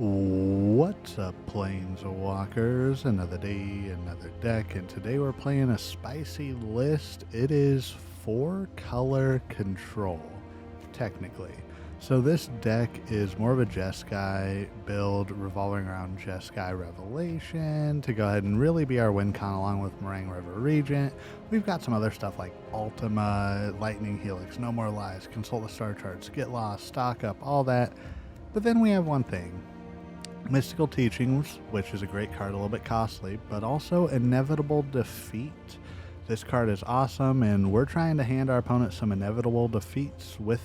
What's up, Planeswalkers? Another day, another deck, and today we're playing a spicy list. It is 4-color control, technically. So this deck is more of a Jeskai build revolving around Jeskai Revelation to go ahead and really be our win con along with Marang Regent. We've got some other stuff like Ultima, Lightning Helix, No More Lies, Consult the Star Charts, Get Lost, Stock Up, all that. But then we have one thing. Mystical Teachings, which is a great card, a little bit costly, but also Inevitable Defeat. This card is awesome, and we're trying to hand our opponent some inevitable defeats with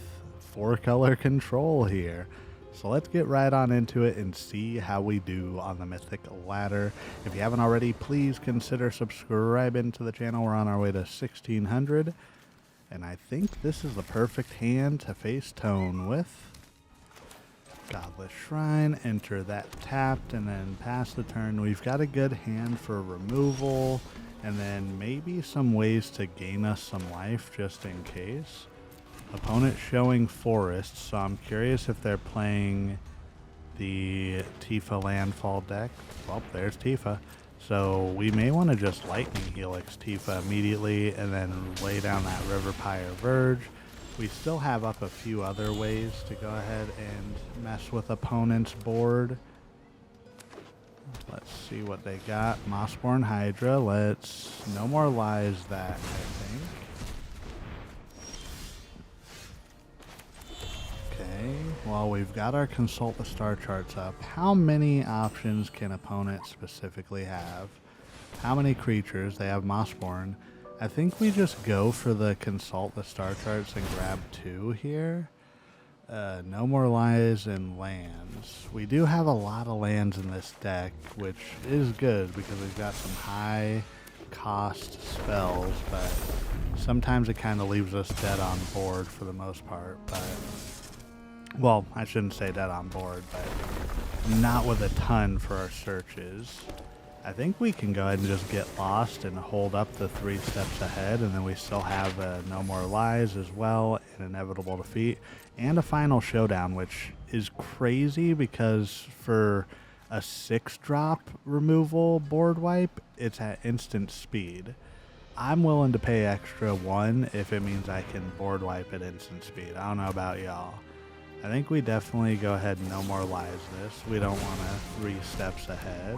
4-color control here. So let's get right on into it and see how we do on the Mythic ladder. If you haven't already, please consider subscribing to the channel. We're on our way to 1600, and I think this is the perfect hand to face Tone with. Godless Shrine, enter that tapped, and then pass the turn. We've got a good hand for removal, and then maybe some ways to gain us some life just in case. Opponent showing Forests, so I'm curious if they're playing the Tifa Landfall deck. Well, there's Tifa. So we may want to just Lightning Helix Tifa immediately and then lay down that Riverpyre Verge. We still have up a few other ways to go ahead and mess with opponent's board. Let's see what they got. Mossborn Hydra. Let's No More Lies that, I think. Okay, well, we've got our Consult the Star Charts up. How many options can opponent specifically have? How many creatures? They have Mossborn. I think we just go for the Consult the Star Charts and grab 2 here. No More Lies and lands. We do have a lot of lands in this deck, which is good because we've got some high cost spells, but sometimes it kind of leaves us dead on board for the most part. But, well, I shouldn't say dead on board, but not with a ton for our searches. I think we can go ahead and just get lost and hold up the 3 steps ahead, and then we still have No More Lies as well, an Inevitable Defeat, and a Final Showdown, which is crazy because for a 6-drop removal board wipe, it's at instant speed. I'm willing to pay extra 1 if it means I can board wipe at instant speed. I don't know about y'all. I think we definitely go ahead and No More Lies this. We don't want to 3 steps ahead.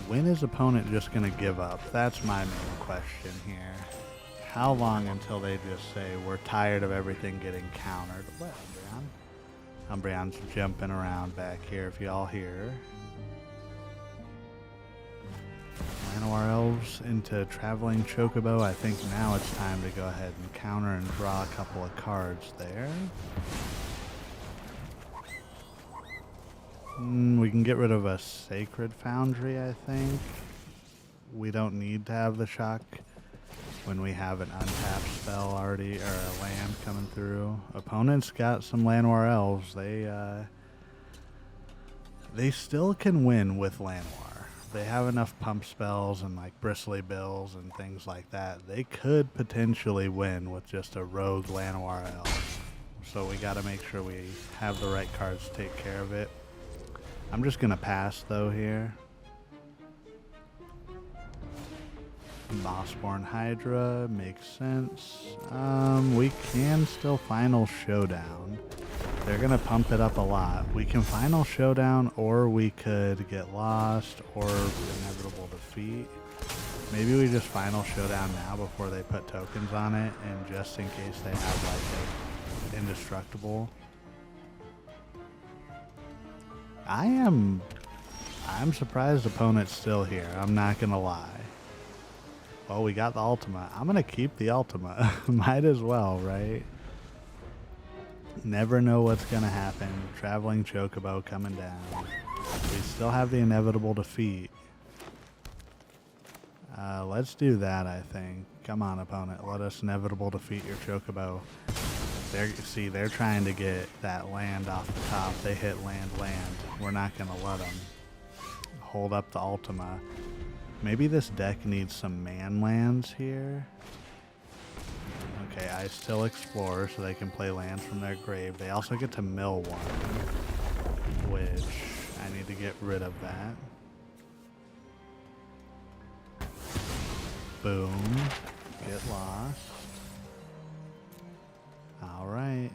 When is opponent just going to give up? That's my main question here. How long until they just say, we're tired of everything getting countered? What, Umbreon? Umbreon's jumping around back here if y'all hear. Llanowar Elves into Traveling Chocobo. I think now it's time to go ahead and counter and draw a couple of cards there. We can get rid of a Sacred Foundry, I think. We don't need to have the shock when we have an untapped spell already, or a land coming through. Opponents got some Llanowar Elves. They still can win with Llanowar. They have enough pump spells and like Bristly Bills and things like that. They could potentially win with just a rogue Llanowar Elf. So we got to make sure we have the right cards to take care of it. I'm just going to pass, though, here. Mossborn Hydra makes sense. We can still Final Showdown. They're going to pump it up a lot. We can Final Showdown, or we could get lost, or Inevitable Defeat. Maybe we just Final Showdown now before they put tokens on it, and just in case they have, like, an Indestructible. I'm surprised opponent's still here. I'm not gonna lie. Well, we got the Ultima. I'm gonna keep the Ultima. Might as well, right? Never know what's gonna happen. Traveling Chocobo coming down. We still have the Inevitable Defeat. Let's do that, I think. Come on, opponent. Let us Inevitable Defeat your Chocobo. They're trying to get that land off the top. They hit land. We're not going to let them hold up the Ultima. Maybe this deck needs some man lands here. Okay, Ice Till Explorer, so they can play lands from their grave. They also get to mill one, which I need to get rid of that. Boom. Get lost. Alright.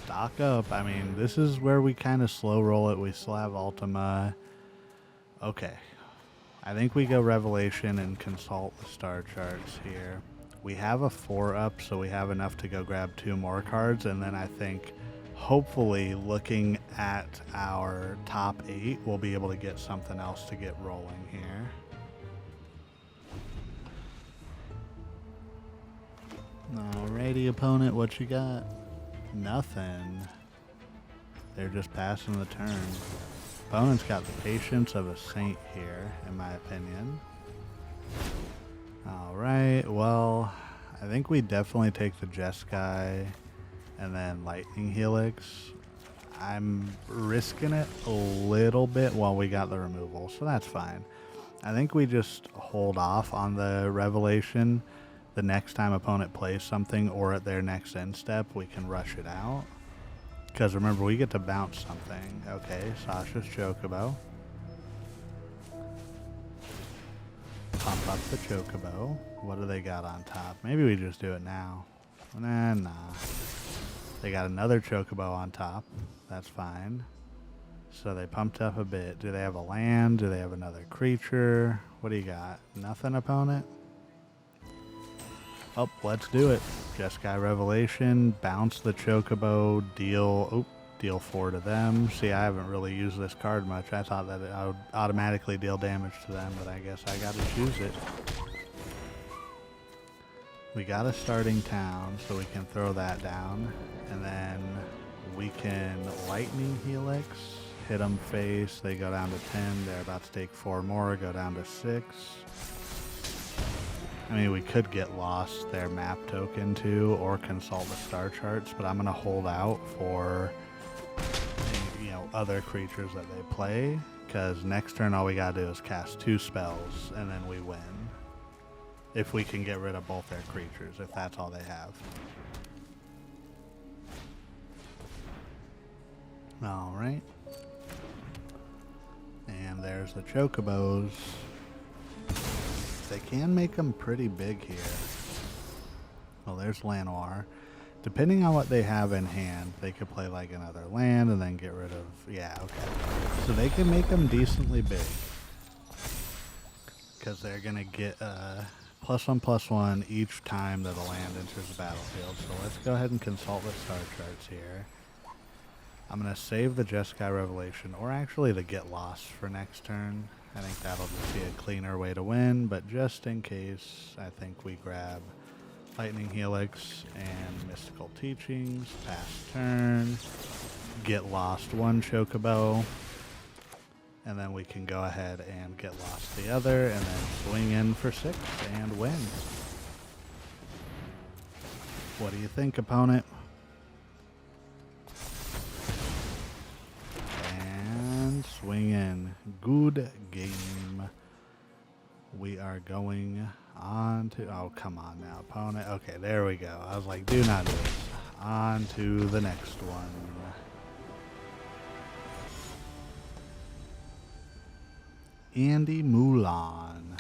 Stock up. I mean, this is where we kind of slow roll it. We still have Ultima. Okay. I think we go Revelation and consult the star charts here. We have a 4-up, so we have enough to go grab 2 more cards, and then I think hopefully looking at our top 8, we'll be able to get something else to get rolling here. Alrighty, opponent, what you got? Nothing. They're just passing the turn. Opponent's got the patience of a saint here, in my opinion. Alright, well, I think we definitely take the Jeskai and then Lightning Helix. I'm risking it a little bit while we got the removal, so that's fine. I think we just hold off on the Revelation. The next time opponent plays something or at their next end step, we can rush it out. Because remember, we get to bounce something. Okay, Sasha's Chocobo. Pump up the Chocobo. What do they got on top? Maybe we just do it now. Nah. They got another Chocobo on top. That's fine. So they pumped up a bit. Do they have a land? Do they have another creature? What do you got? Nothing, opponent? Oh, let's do it. Jeskai Revelation, bounce the Chocobo, deal 4 to them. See, I haven't really used this card much. I thought that I would automatically deal damage to them, but I guess I gotta choose it. We got a starting town, so we can throw that down. And then we can Lightning Helix, hit them face, they go down to 10. They're about to take 4 more, go down to 6. I mean, we could get lost their map token too, or consult the star charts, but I'm going to hold out for, you know, other creatures that they play, because next turn all we got to do is cast 2 spells, and then we win. If we can get rid of both their creatures, if that's all they have. Alright. And there's the Chocobos. They can make them pretty big here. Well, there's Lanoir. Depending on what they have in hand, they could play like another land and then get rid of... Yeah, okay. So they can make them decently big. Because they're going to get +1/+1 each time that a land enters the battlefield. So let's go ahead and consult the star charts here. I'm going to save the Jeskai Revelation, or actually the Get Lost for next turn. I think that'll just be a cleaner way to win, but just in case, I think we grab Lightning Helix and Mystical Teachings, pass turn, Get Lost 1 Chocobo, and then we can go ahead and Get Lost the other, and then swing in for 6 and win. What do you think, opponent? Swing in. Good game. We are going on to... Oh, come on now, opponent. Okay, there we go. I was like, do not do this. On to the next one. Andy Mulan.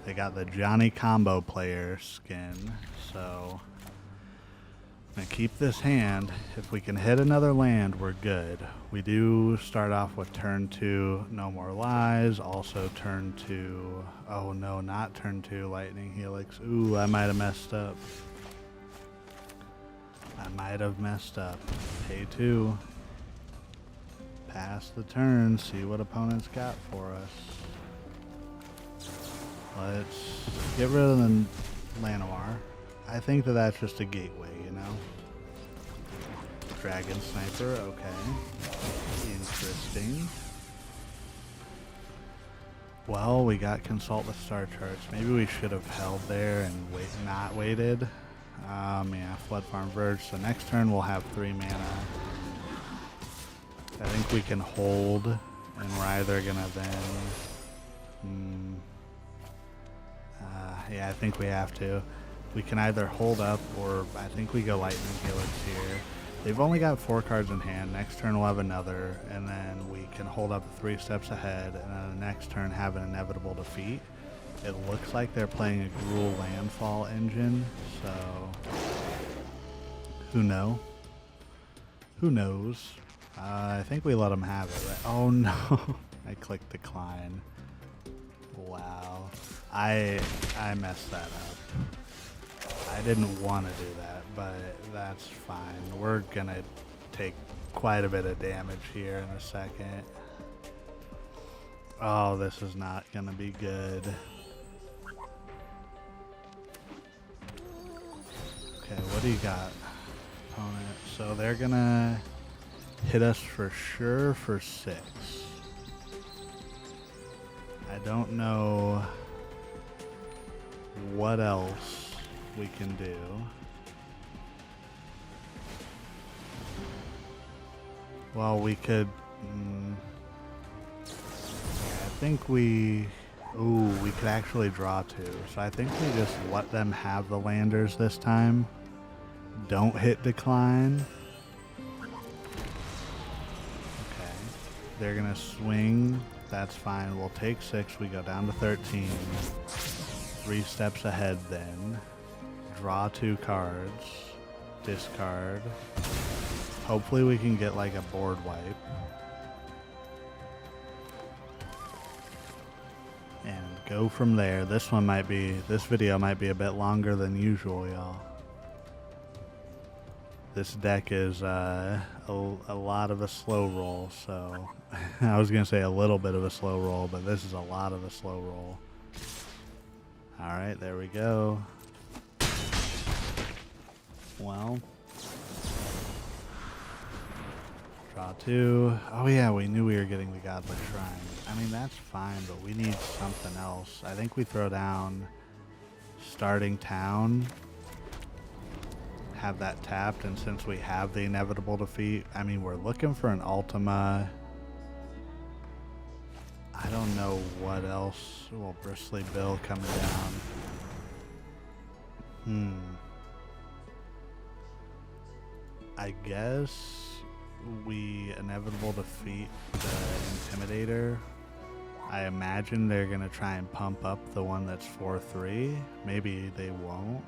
They got the Johnny Combo player skin, so... I'm going to keep this hand. If we can hit another land, we're good. We do start off with turn 2, No More Lies. Also turn 2, oh no, not turn 2, Lightning Helix. Ooh, I might have messed up. Pay 2. Pass the turn, see what opponent's got for us. Let's get rid of the Lanoir. I think that that's just a gateway, you know? Dragon Sniper, okay. Interesting. Well, we got Consult the Star Charts. Maybe we should have held there and not waited. Yeah, Floodfarm Verge. So next turn we'll have 3 mana. I think we can hold, and we're either gonna then... Yeah, I think we have to. We can either hold up or I think we go Lightning Helix here. They've only got 4 cards in hand. Next turn we'll have another, and then we can hold up 3 steps ahead, and then the next turn have an inevitable defeat. It looks like they're playing a Gruul Landfall engine, so who knows? Who knows? I think we let them have it, right? Oh no, I clicked decline. Wow, I messed that up. I didn't want to do that, but that's fine. We're gonna take quite a bit of damage here in a second. Oh, this is not gonna be good. Okay, what do you got, opponent? So they're gonna hit us for sure for 6. I don't know what else we can do. Well, we could... I think we... Ooh, we could actually draw 2. So I think we just let them have the landers this time. Don't hit decline. Okay. They're going to swing. That's fine. We'll take 6. We go down to 13. 3 steps ahead then. Draw 2 cards. Discard. Hopefully we can get like a board wipe. And go from there. This video might be a bit longer than usual, y'all. This deck is a lot of a slow roll, so I was going to say a little bit of a slow roll, but this is a lot of a slow roll. Alright, there we go. Well, draw 2. Oh yeah, we knew we were getting the Godless Shrine. I mean, that's fine, but we need something else. I think we throw down starting town. Have that tapped, and since we have the inevitable defeat, I mean, we're looking for an Ultima. I don't know what else. Well, Bristly Bill coming down. I guess we inevitable defeat the Intimidator. I imagine they're gonna try and pump up the one that's 4/3. Maybe they won't.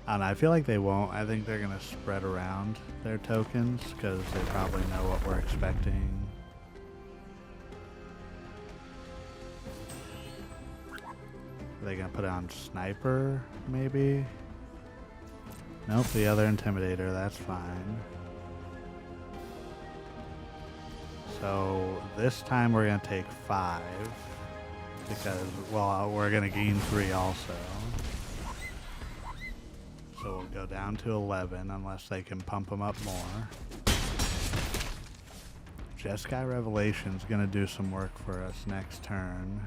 I don't know, I feel like they won't. I think they're going to spread around their tokens because they probably know what we're expecting. Are they going to put it on Sniper, maybe? Nope, the other Intimidator, that's fine. So this time we're going to take 5 because, well, we're going to gain 3 also. So we'll go down to 11 unless they can pump them up more. Jeskai Revelation is going to do some work for us next turn.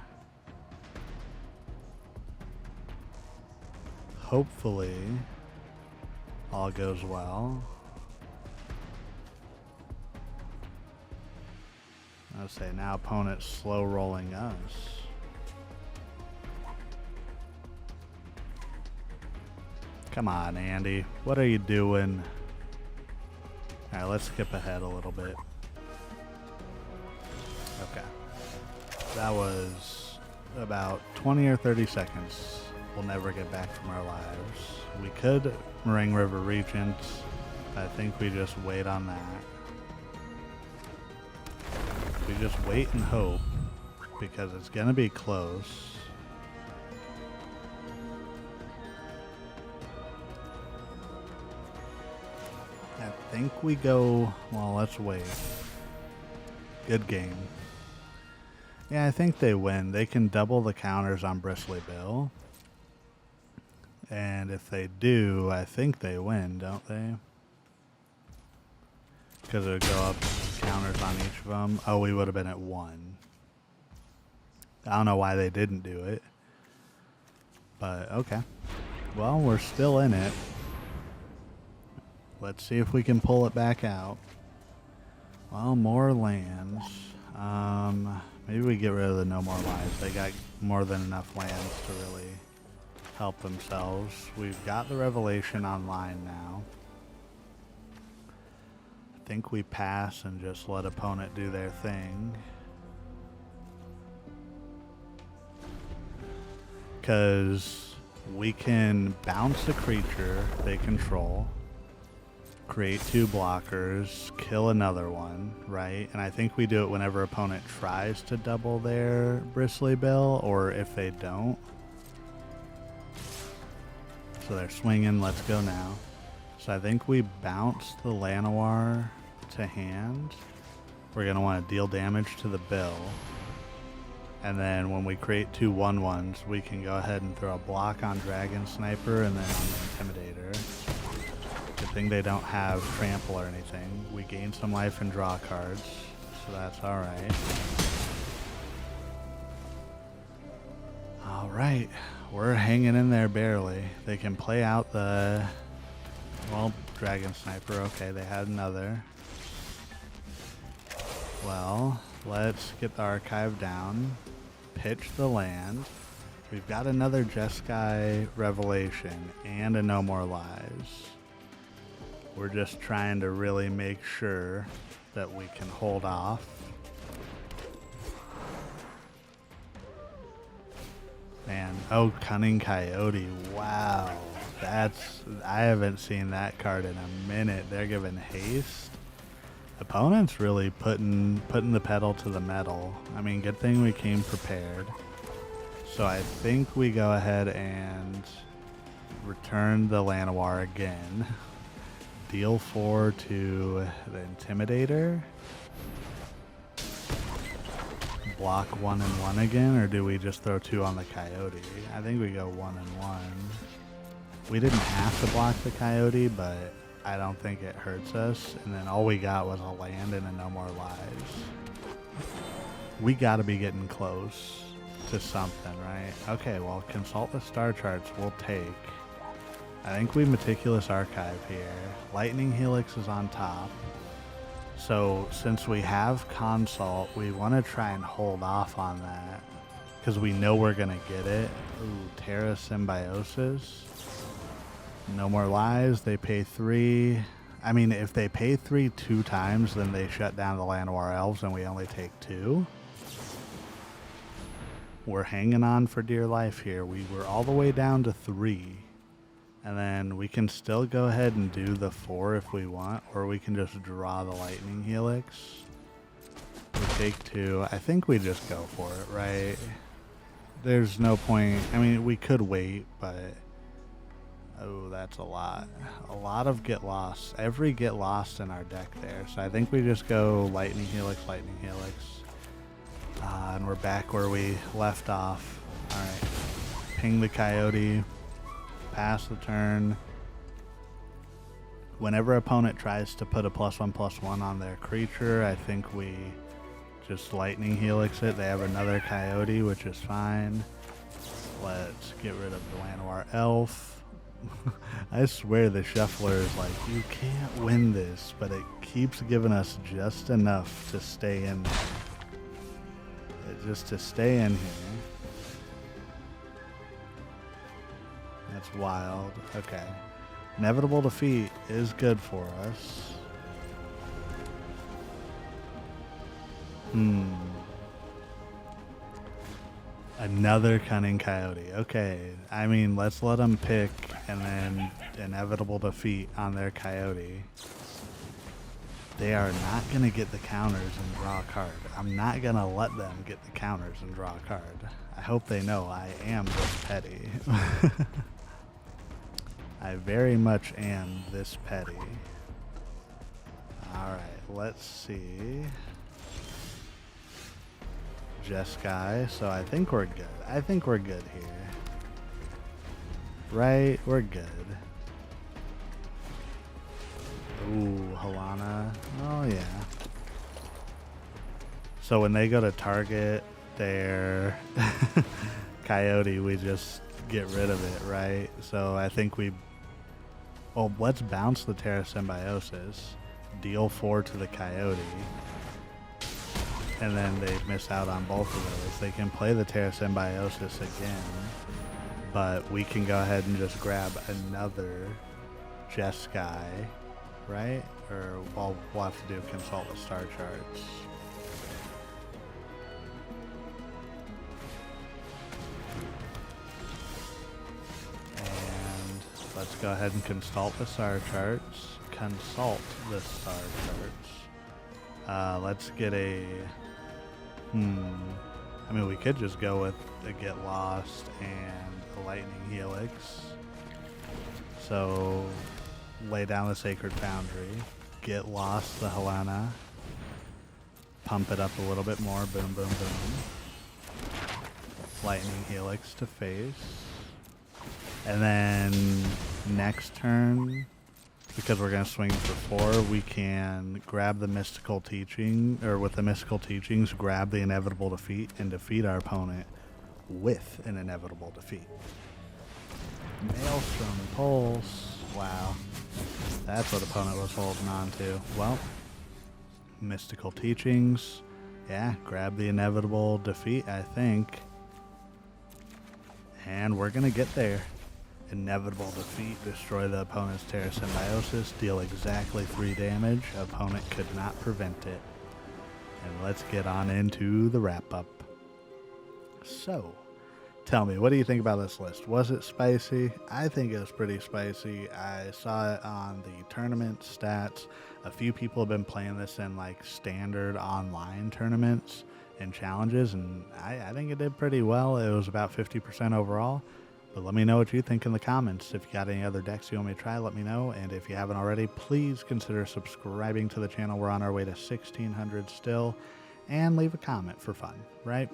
Hopefully all goes well. I'll say now opponent's slow rolling us. Come on, Andy. What are you doing? Alright, let's skip ahead a little bit. Okay. That was about 20 or 30 seconds. We'll never get back from our lives. We could Marang River Regent. I think we just wait on that. We just wait and hope because it's going to be close. I think we go, well, let's wait. Good game. Yeah, I think they win. They can double the counters on Bristly Bill. And if they do, I think they win, don't they? Because it would go up counters on each of them. Oh, we would have been at 1. I don't know why they didn't do it. But, okay. Well, we're still in it. Let's see if we can pull it back out. Well, more lands. Maybe we get rid of the No More Lives. They got more than enough lands to really help themselves. We've got the Revelation online now. I think we pass and just let opponent do their thing. Because we can bounce a creature they control, create 2 blockers, kill another one, right? And I think we do it whenever opponent tries to double their Bristly Bill, or if they don't. So they're swinging, let's go now. So I think we bounce the Llanowar to hand. We're going to want to deal damage to the bill. And then when we create 2 1/1s, we can go ahead and throw a block on Dragon Sniper and then on the Intimidator. Good thing they don't have Trample or anything. We gain some life and draw cards, so that's alright. Alright, we're hanging in there barely. They can play out the... well, Dragon Sniper, okay, they had another. Well, let's get the archive down. Pitch the land. We've got another Jeskai Revelation and a No More Lives. We're just trying to really make sure that we can hold off. Man, oh, Cunning Coyote. Wow. I haven't seen that card in a minute. They're giving haste. Opponent's really putting the pedal to the metal. I mean, good thing we came prepared. So I think we go ahead and return the Llanowar again. Deal 4 to the Intimidator. Block 1 and 1 again, or do we just throw 2 on the Coyote? I think we go 1 and 1. We didn't have to block the Coyote, but I don't think it hurts us. And then all we got was a land and a No More Lives. We got to be getting close to something, right? Okay, well, consult the star charts we'll take. I think we Meticulous Archive here. Lightning Helix is on top. So since we have consult, we want to try and hold off on that because we know we're going to get it. Ooh, Terra Symbiosis. No More Lives, they pay 3. I mean, if they pay 3 2 times, then they shut down the Llanowar Elves and we only take 2. We're hanging on for dear life here. We were all the way down to 3. And then we can still go ahead and do the 4 if we want, or we can just draw the Lightning Helix. We take 2. I think we just go for it, right? There's no point. I mean, we could wait, but... oh, that's a lot. A lot of Get Lost. Every Get Lost in our deck there. So I think we just go Lightning Helix, Lightning Helix. And we're back where we left off. Alright. Ping the Coyote. Pass the turn. Whenever opponent tries to put a +1/+1 on their creature, I think we just Lightning Helix it. They have another Coyote, which is fine. Let's get rid of the Llanowar Elf. I swear the Shuffler is like, you can't win this, but it keeps giving us just enough to stay in there. Just to stay in here. That's wild. Okay. Inevitable defeat is good for us. Another Cunning Coyote. Okay. I mean, let's let them pick and then inevitable defeat on their Coyote. They are not going to get the counters and draw a card. I'm not going to let them get the counters and draw a card. I hope they know I am this petty. I very much am this petty. Alright, let's see. Jeskai, so I think we're good. I think we're good here. Right, we're good. Ooh, Halana. Oh, yeah. So when they go to target their Coyote, we just get rid of it, right? So I think we... well, let's bounce the Terra Symbiosis. Deal 4 to the Coyote. and then they miss out on both of those. They can play the Terra Symbiosis again, but we can go ahead and just grab another Jeskai, right? Or we'll have to do consult with star charts. And let's go ahead and consult the star charts. Let's get a... I mean, we could just go with the Get Lost and the Lightning Helix. So, lay down the Sacred Foundry, Get Lost the Helena, pump it up a little bit more, boom, boom, boom. Lightning Helix to face. And then next turn, because we're going to swing for 4, we can grab the Mystical Teaching, or with the Mystical Teachings, grab the Inevitable Defeat and defeat our opponent with an Inevitable Defeat. Maelstrom Pulse. Wow. That's what opponent was holding on to. Well, Mystical Teachings. Yeah, grab the Inevitable Defeat, I think. And we're going to get there. Inevitable Defeat, destroy the opponent's Terra Symbiosis, deal exactly 3 damage. Opponent could not prevent it. And let's get on into the wrap-up. So, tell me, what do you think about this list? Was it spicy? I think it was pretty spicy. I saw it on the tournament stats. A few people have been playing this in like standard online tournaments and challenges, and I think it did pretty well. It was about 50% overall. But let me know what you think in the comments. If you got any other decks you want me to try, let me know. And if you haven't already, please consider subscribing to the channel. We're on our way to 1,600 still. And leave a comment for fun, right?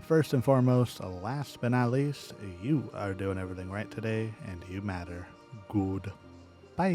First and foremost, last but not least, you are doing everything right today, and you matter. Good. Bye.